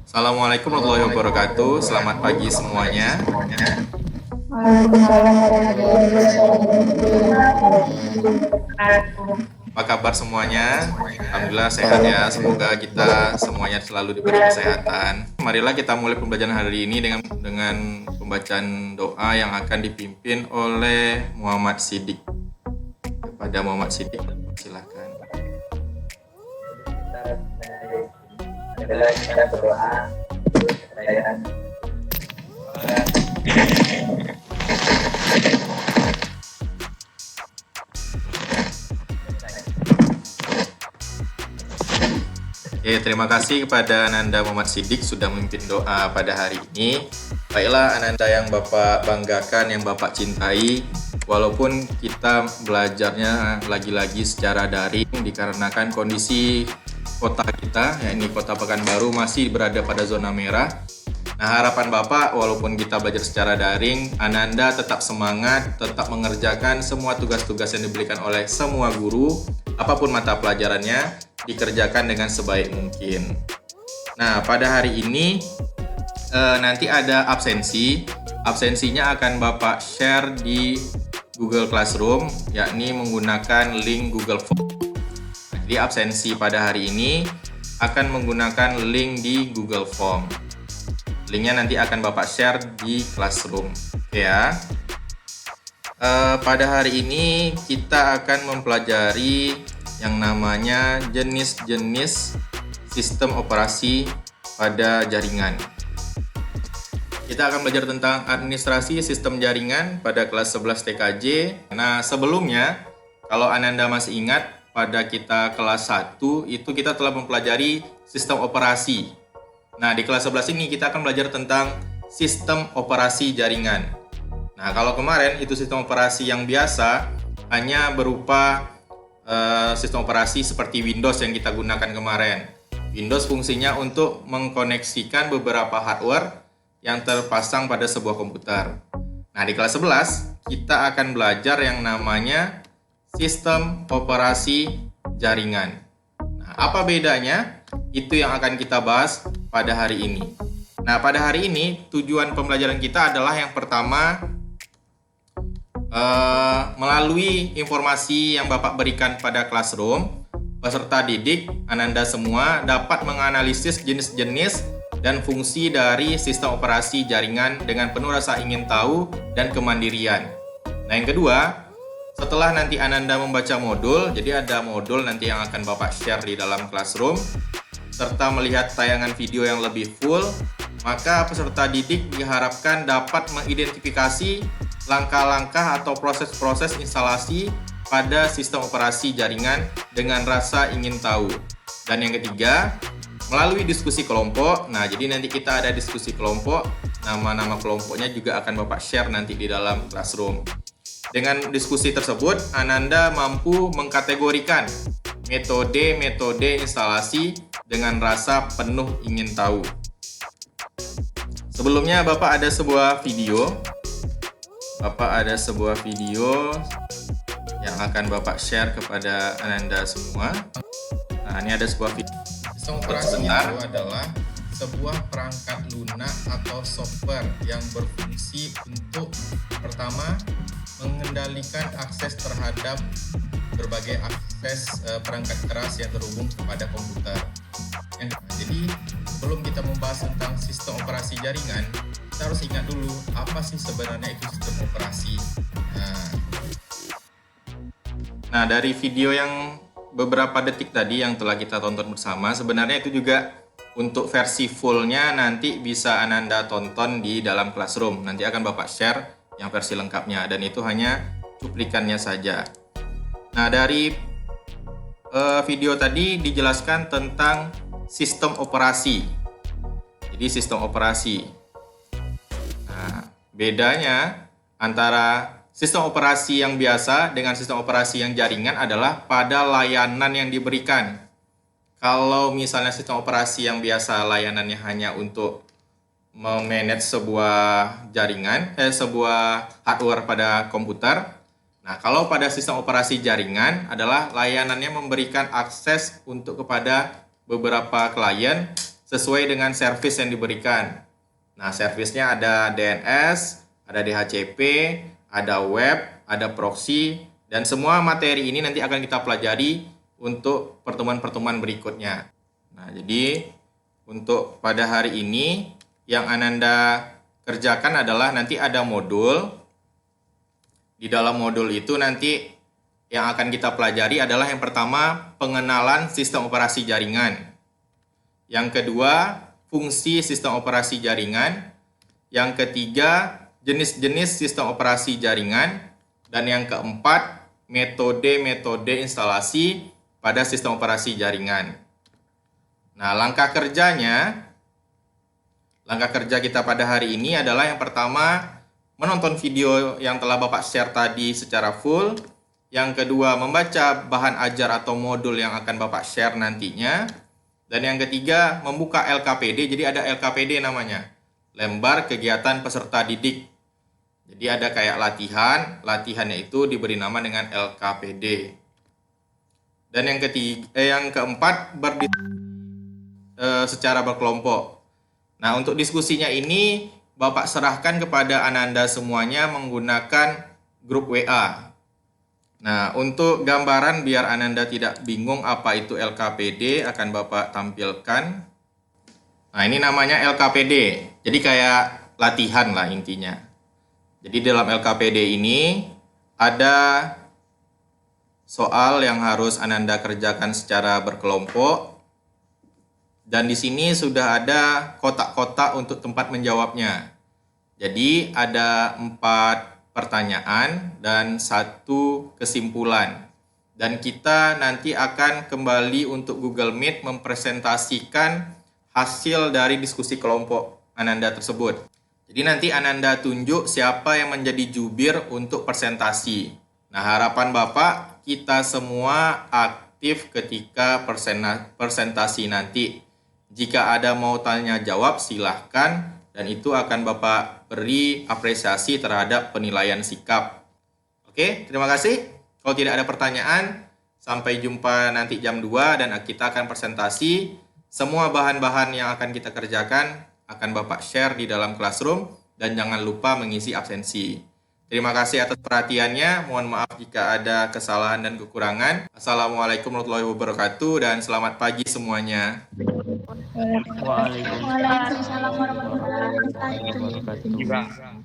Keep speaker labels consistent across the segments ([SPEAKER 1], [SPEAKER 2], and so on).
[SPEAKER 1] Assalamualaikum warahmatullahi wabarakatuh. Selamat pagi semuanya.
[SPEAKER 2] Waalaikumsalam warahmatullahi wabarakatuh.
[SPEAKER 1] Apa kabar semuanya? Alhamdulillah sehat ya. Semoga kita semuanya selalu diberi kesehatan. Marilah kita mulai pembelajaran hari ini dengan pembacaan doa yang akan dipimpin oleh Muhammad Siddiq. Kepada Muhammad Siddiq, silakan.
[SPEAKER 3] Kita berdoa supaya
[SPEAKER 1] Terima kasih kepada Ananda Muhammad Siddiq sudah memimpin doa pada hari ini. Baiklah Ananda yang Bapak banggakan, yang Bapak cintai, walaupun kita belajarnya lagi-lagi secara daring dikarenakan kondisi kota kita, yakni Kota Pekanbaru, masih berada pada zona merah. Nah, harapan Bapak, walaupun kita belajar secara daring, Ananda tetap semangat, tetap mengerjakan semua tugas-tugas yang diberikan oleh semua guru, apapun mata pelajarannya, dikerjakan dengan sebaik mungkin. Nah, pada hari ini nanti ada absensi. Absensinya akan Bapak share di Google Classroom, yakni menggunakan link Google Form. Jadi absensi pada hari ini akan menggunakan link di Google Form. Linknya nanti akan Bapak share di Classroom. Oke ya. Pada hari ini kita akan mempelajari yang namanya jenis-jenis sistem operasi pada jaringan. Kita akan belajar tentang administrasi sistem jaringan pada kelas 11 TKJ. Nah, sebelumnya, kalau Ananda masih ingat, pada kita kelas 1 itu kita telah mempelajari sistem operasi. Nah, di kelas 11 ini kita akan belajar tentang sistem operasi jaringan. Nah, kalau kemarin itu sistem operasi yang biasa, hanya berupa sistem operasi seperti Windows yang kita gunakan kemarin. Windows fungsinya untuk mengkoneksikan beberapa hardware yang terpasang pada sebuah komputer. Nah, di kelas 11 kita akan belajar yang namanya sistem operasi jaringan. Nah, apa bedanya? Itu yang akan kita bahas pada hari ini. Nah, pada hari ini tujuan pembelajaran kita adalah yang pertama, melalui informasi yang Bapak berikan pada Classroom, peserta didik Ananda semua dapat menganalisis jenis-jenis dan fungsi dari sistem operasi jaringan dengan penuh rasa ingin tahu dan kemandirian. Nah, yang kedua, setelah nanti Ananda membaca modul, jadi ada modul nanti yang akan Bapak share di dalam Classroom, serta melihat tayangan video yang lebih full, maka peserta didik diharapkan dapat mengidentifikasi langkah-langkah atau proses-proses instalasi pada sistem operasi jaringan dengan rasa ingin tahu. Dan yang ketiga, melalui diskusi kelompok. Nah, jadi nanti kita ada diskusi kelompok, nama-nama kelompoknya juga akan Bapak share nanti di dalam Classroom. Dengan diskusi tersebut, Ananda mampu mengkategorikan metode-metode instalasi dengan rasa penuh ingin tahu. Sebelumnya Bapak ada sebuah video yang akan Bapak share kepada Ananda semua. Nah, ini ada sebuah video. Sistem operasi itu adalah sebuah perangkat lunak atau software yang berfungsi untuk pertama mengendalikan akses terhadap berbagai akses perangkat keras yang terhubung kepada komputer. Jadi sebelum kita membahas tentang sistem operasi jaringan, kita harus ingat dulu apa sih sebenarnya itu sistem operasi. Nah, dari video yang beberapa detik tadi yang telah kita tonton bersama, sebenarnya itu juga untuk versi fullnya nanti bisa Ananda tonton di dalam Classroom. Nanti akan Bapak share yang versi lengkapnya, dan itu hanya cuplikannya saja. Nah, dari video tadi dijelaskan tentang sistem operasi. Jadi sistem operasi. Nah, bedanya antara sistem operasi yang biasa dengan sistem operasi yang jaringan adalah pada layanan yang diberikan. Kalau misalnya sistem operasi yang biasa layanannya hanya untuk memanage sebuah jaringan, sebuah hardware pada komputer. Nah, kalau pada sistem operasi jaringan adalah layanannya memberikan akses untuk kepada beberapa klien sesuai dengan servis yang diberikan. Nah, servisnya ada DNS, ada DHCP, ada web, ada proxy, dan semua materi ini nanti akan kita pelajari untuk pertemuan-pertemuan berikutnya. Nah, jadi untuk pada hari ini yang Ananda kerjakan adalah nanti ada modul. Di dalam modul itu nanti yang akan kita pelajari adalah yang pertama, pengenalan sistem operasi jaringan. Yang kedua, fungsi sistem operasi jaringan. Yang ketiga, jenis-jenis sistem operasi jaringan. Dan yang keempat, metode-metode instalasi pada sistem operasi jaringan. Nah, langkah kerja kita pada hari ini adalah yang pertama, menonton video yang telah Bapak share tadi secara full. Yang kedua, membaca bahan ajar atau modul yang akan Bapak share nantinya. Dan yang ketiga, membuka LKPD. Jadi ada LKPD namanya, lembar kegiatan peserta didik. Jadi ada kayak latihannya itu diberi nama dengan LKPD. Dan yang keempat, secara berkelompok. Nah, untuk diskusinya ini Bapak serahkan kepada Ananda semuanya menggunakan grup WA. Nah, untuk gambaran biar Ananda tidak bingung apa itu LKPD akan Bapak tampilkan. Nah, ini namanya LKPD. Jadi kayak latihan lah intinya. Jadi dalam LKPD ini ada soal yang harus Ananda kerjakan secara berkelompok. Dan di sini sudah ada kotak-kotak untuk tempat menjawabnya. Jadi ada 4 pertanyaan dan 1 kesimpulan. Dan kita nanti akan kembali untuk Google Meet mempresentasikan hasil dari diskusi kelompok Ananda tersebut. Jadi nanti Ananda tunjuk siapa yang menjadi jubir untuk presentasi. Nah, harapan Bapak kita semua aktif ketika presentasi nanti. Jika ada mau tanya jawab silahkan, dan itu akan Bapak beri apresiasi terhadap penilaian sikap. Oke, terima kasih. Kalau tidak ada pertanyaan, sampai jumpa nanti jam 2 dan kita akan presentasi. Semua bahan-bahan yang akan kita kerjakan akan Bapak share di dalam classroom dan jangan lupa mengisi absensi. Terima kasih atas perhatiannya. Mohon maaf jika ada kesalahan dan kekurangan. Assalamualaikum warahmatullahi wabarakatuh dan selamat pagi semuanya.
[SPEAKER 2] Waalaikumsalam warahmatullahi wabarakatuh.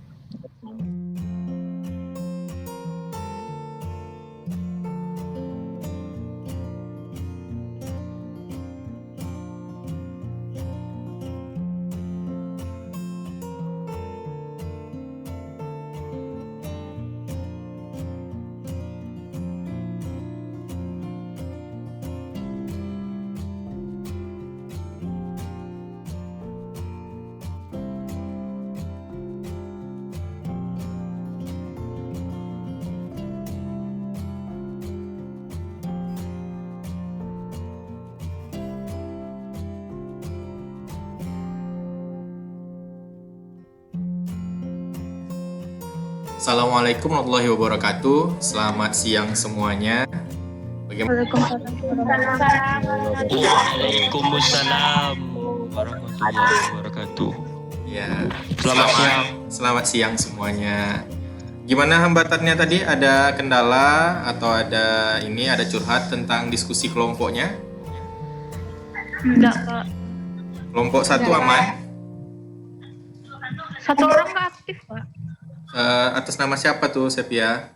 [SPEAKER 1] Assalamualaikum warahmatullahi wabarakatuh. Selamat siang semuanya.
[SPEAKER 4] Waalaikumsalam warahmatullahi wabarakatuh.
[SPEAKER 1] Ya,
[SPEAKER 4] Selamat
[SPEAKER 1] siang semuanya. Gimana hambatannya tadi? Ada kendala atau ada curhat tentang diskusi kelompoknya?
[SPEAKER 2] Enggak, Kak.
[SPEAKER 1] Kelompok 1 aman?
[SPEAKER 2] Satu orang nggak aktif, Pak.
[SPEAKER 1] Atas nama siapa tuh, Sepia?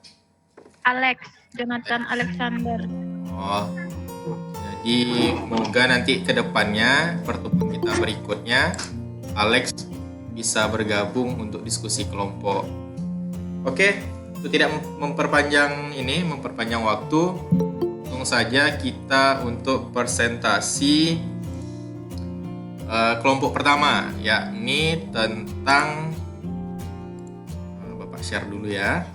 [SPEAKER 2] Alex, Jonathan Alexander.
[SPEAKER 1] Oh, jadi moga nanti ke depannya pertemuan kita berikutnya Alex bisa bergabung untuk diskusi kelompok. Oke, itu tidak memperpanjang waktu. Langsung saja kita untuk presentasi kelompok pertama, yakni tentang Bapak share dulu ya.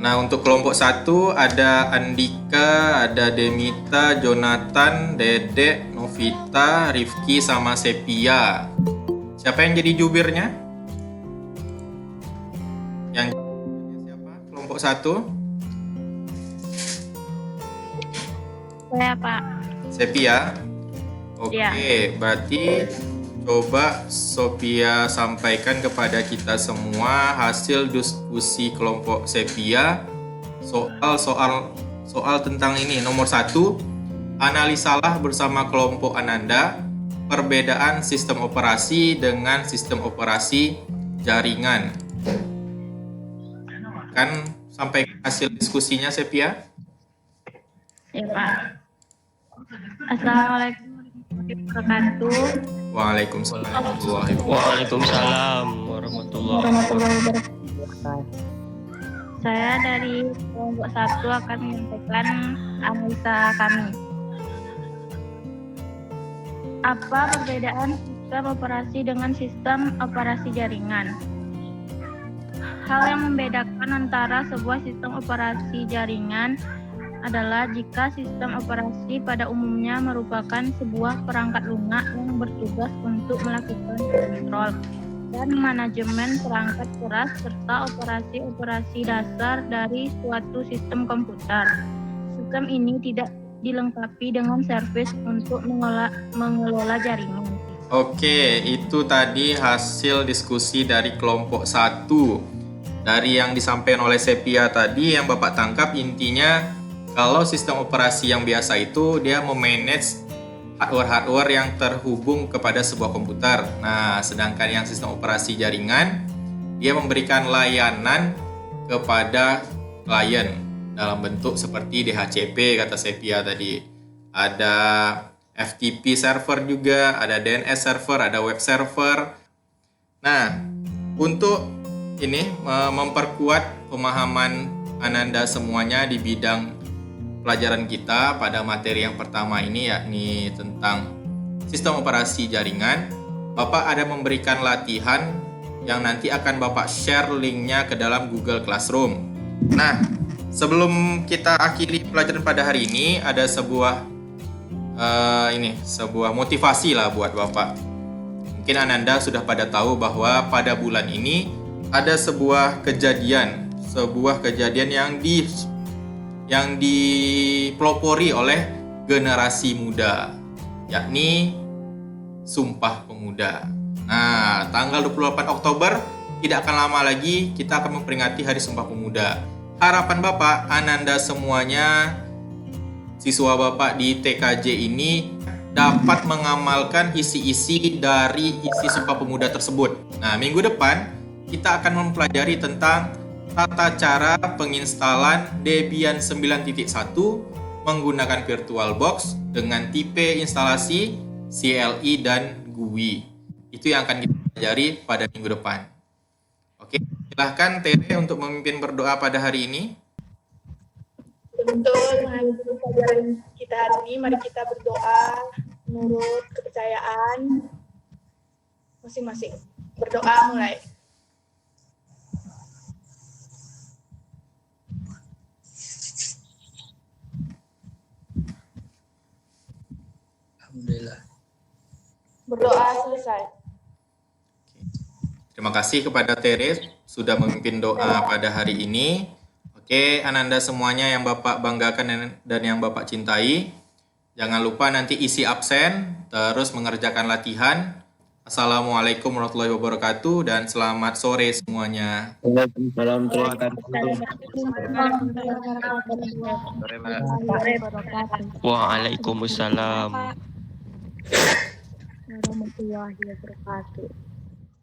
[SPEAKER 1] Nah, untuk kelompok 1 ada Andika, ada Demita, Jonathan, Dedek, Novita, Rifki, sama Sepia. Siapa yang jadi jubirnya? Yang siapa? Kelompok 1?
[SPEAKER 2] Saya, Pak.
[SPEAKER 1] Sepia. Oke,
[SPEAKER 2] Ya.
[SPEAKER 1] berarti coba Sophia sampaikan kepada kita semua hasil diskusi kelompok Sepia soal tentang ini. Nomor 1, analisalah bersama kelompok Ananda perbedaan sistem operasi dengan sistem operasi jaringan. Kan sampai hasil diskusinya, Sepia?
[SPEAKER 2] Ya, Pak. Assalamualaikum warahmatullahi wabarakatuh.
[SPEAKER 1] Waalaikumsalam warahmatullahi wabarakatuh.
[SPEAKER 4] Waalaikumsalam warahmatullahi
[SPEAKER 2] Warahmatullahi wabarakatuh. Saya dari kelompok 1 akan menyampaikan analisa kami. Apa perbedaan sistem operasi dengan sistem operasi jaringan? Hal yang membedakan antara sebuah sistem operasi jaringan adalah jika sistem operasi pada umumnya merupakan sebuah perangkat lunak yang bertugas untuk melakukan kontrol dan manajemen perangkat keras serta operasi-operasi dasar dari suatu sistem komputer. Sistem ini tidak dilengkapi dengan servis untuk mengelola jaringan.
[SPEAKER 1] Oke, itu tadi hasil diskusi dari kelompok 1. Dari yang disampaikan oleh Sepia tadi, yang Bapak tangkap intinya kalau sistem operasi yang biasa itu dia memanage hardware-hardware yang terhubung kepada sebuah komputer. Nah, sedangkan yang sistem operasi jaringan dia memberikan layanan kepada klien dalam bentuk seperti DHCP kata Sepia tadi. Ada FTP server juga, ada DNS server, ada web server. Nah, untuk ini memperkuat pemahaman Ananda semuanya di bidang pelajaran kita pada materi yang pertama ini, yakni tentang sistem operasi jaringan. Bapak ada memberikan latihan yang nanti akan Bapak share linknya ke dalam Google Classroom. Nah, sebelum kita akhiri pelajaran pada hari ini, ada sebuah motivasi lah buat Bapak. Mungkin Ananda sudah pada tahu bahwa pada bulan ini ada sebuah kejadian yang dipelopori oleh generasi muda, yakni Sumpah Pemuda. Nah, tanggal 28 Oktober tidak akan lama lagi kita akan memperingati Hari Sumpah Pemuda. Harapan Bapak, Ananda semuanya, siswa Bapak di TKJ ini dapat mengamalkan isi-isi dari isi Sumpah Pemuda tersebut. Nah, minggu depan kita akan mempelajari tentang tata cara penginstalan Debian 9.1 menggunakan VirtualBox dengan tipe instalasi CLI dan GUI. Itu yang akan kita pelajari pada minggu depan. Oke, silahkan Tere untuk memimpin berdoa pada hari ini.
[SPEAKER 5] Untuk menghadiri pelajaran kita hari ini, mari kita berdoa menurut kepercayaan masing-masing. Berdoa mulai.
[SPEAKER 3] Alhamdulillah.
[SPEAKER 5] Berdoa selesai.
[SPEAKER 1] Terima kasih kepada Tere sudah memimpin doa pada hari ini. Oke, Ananda semuanya yang Bapak banggakan dan yang Bapak cintai, jangan lupa nanti isi absen, terus mengerjakan latihan. Assalamualaikum warahmatullahi wabarakatuh dan selamat sore semuanya.
[SPEAKER 4] Waalaikumsalam Waalaikumsalam
[SPEAKER 2] Warahmatullahi wabarakatuh.